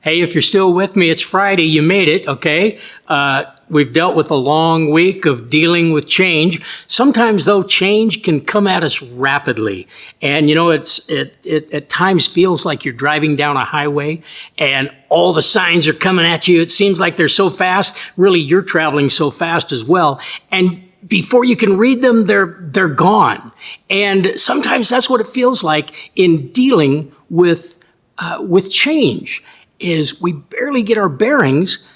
Hey, if you're still with me, it's Friday. You made it, okay? We've dealt with a long week of dealing with change. Sometimes, though, change can come at us rapidly. And, it at times feels like you're driving down a highway and all the signs are coming at you. It seems like they're so fast. Really, you're traveling so fast as well. And before you can read them, they're gone. And sometimes that's what it feels like in dealing with change. Is we barely get our bearings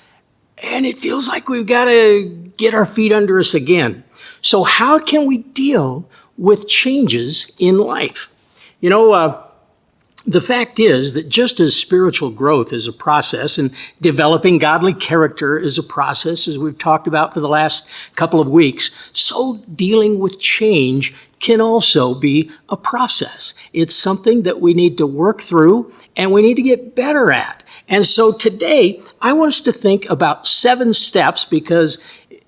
and it feels like we've got to get our feet under us again. So how can we deal with changes in life? The fact is that just as spiritual growth is a process and developing godly character is a process, as we've talked about for the last couple of weeks, so dealing with change can also be a process. It's something that we need to work through and we need to get better at. And so today, I want us to think about 7 steps because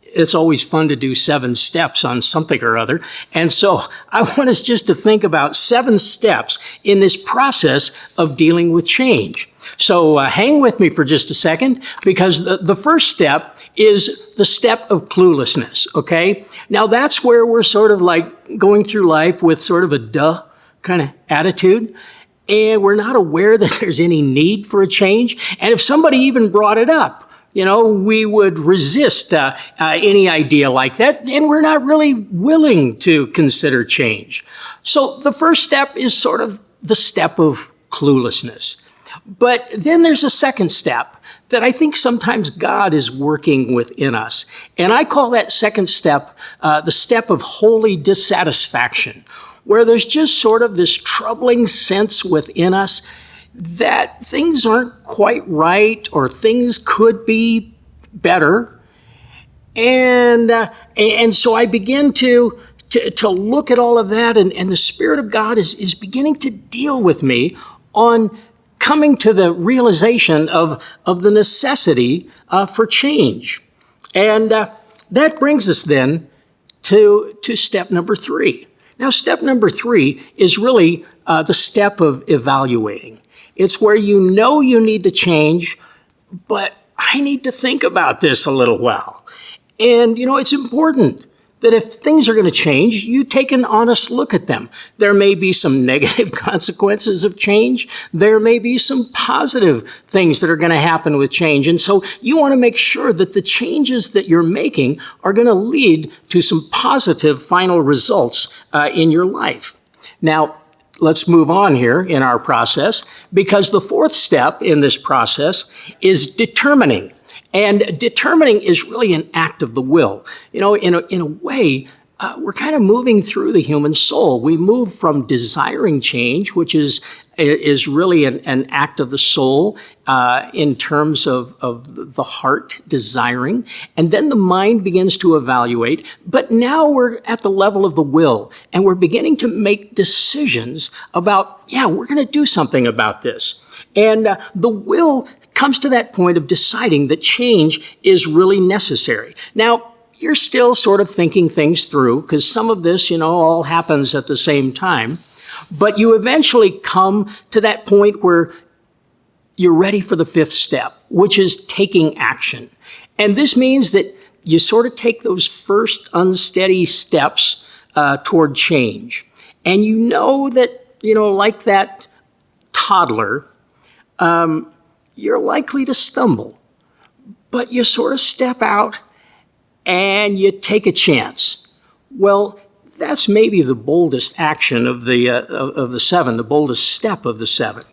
it's always fun to do 7 steps on something or other. And so I want us just to think about 7 steps in this process of dealing with change. So hang with me for just a second because the first step is the step of cluelessness, okay? Now that's where we're sort of like going through life with sort of a duh kind of attitude. And we're not aware that there's any need for a change. And if somebody even brought it up, we would resist any idea like that. And we're not really willing to consider change. So the first step is sort of the step of cluelessness. But then there's a second step that I think sometimes God is working within us. And I call that second step the step of holy dissatisfaction, where there's just sort of this troubling sense within us that things aren't quite right or things could be better. And so I begin to look at all of that, and the Spirit of God is beginning to deal with me on coming to the realization of the necessity for change. And that brings us then to step number 3. Now, step number 3 is really the step of evaluating. It's where you need to change, but I need to think about this a little while. And, it's important that if things are going to change, you take an honest look at them. There may be some negative consequences of change. There may be some positive things that are going to happen with change. And so you want to make sure that the changes that you're making are going to lead to some positive final results in your life. Now, let's move on here in our process because the 4th step in this process is determining. And determining is really an act of the will. In a way, we're kind of moving through the human soul. We move from desiring change, which is really an act of the soul in terms of the heart desiring. And then the mind begins to evaluate. But now we're at the level of the will, and we're beginning to make decisions about, we're going to do something about this. And the will comes to that point of deciding that change is really necessary. Now, you're still sort of thinking things through because some of this, all happens at the same time. But you eventually come to that point where you're ready for the 5th step, which is taking action. And this means that you sort of take those first unsteady steps toward change. And like that toddler, you're likely to stumble, but you sort of step out and you take a chance. Well, that's maybe the boldest action of the 7, the boldest step of the 7,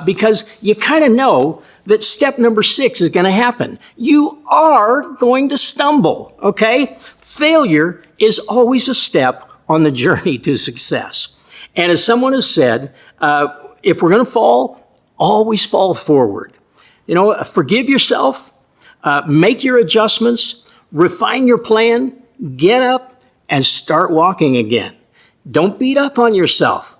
because you kind of know that step number 6 is going to happen. You are going to stumble, okay? Failure is always a step on the journey to success. And as someone has said, if we're going to fall, always fall forward. Forgive yourself, make your adjustments, refine your plan, get up, and start walking again. Don't beat up on yourself.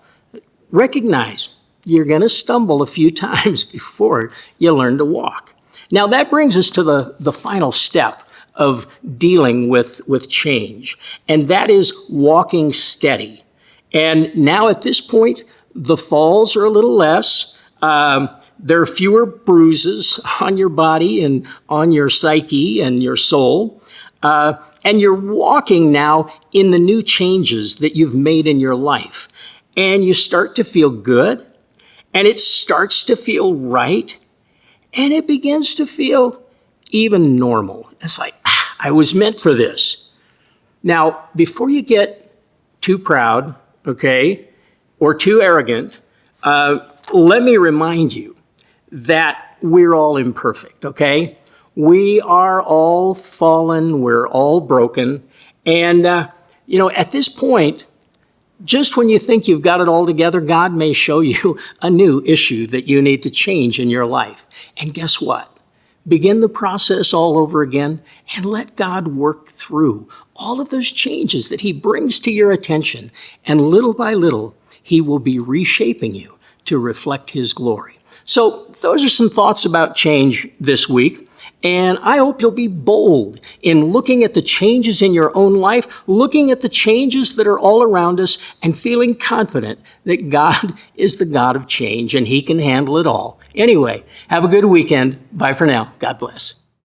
Recognize you're going to stumble a few times before you learn to walk. Now that brings us to the final step of dealing with change, and that is walking steady. And now at this point, the falls are a little less. There are fewer bruises on your body and on your psyche and your soul. And you're walking now in the new changes that you've made in your life. And you start to feel good, and it starts to feel right, and it begins to feel even normal. It's like, I was meant for this. Now, before you get too proud, okay, or too arrogant, let me remind you that we're all imperfect, okay? We are all fallen, we're all broken, and, at this point, just when you think you've got it all together, God may show you a new issue that you need to change in your life. And guess what? Begin the process all over again and let God work through all of those changes that He brings to your attention. And little by little, He will be reshaping you to reflect His glory. So those are some thoughts about change this week. And I hope you'll be bold in looking at the changes in your own life, looking at the changes that are all around us, and feeling confident that God is the God of change and He can handle it all. Anyway, have a good weekend. Bye for now. God bless.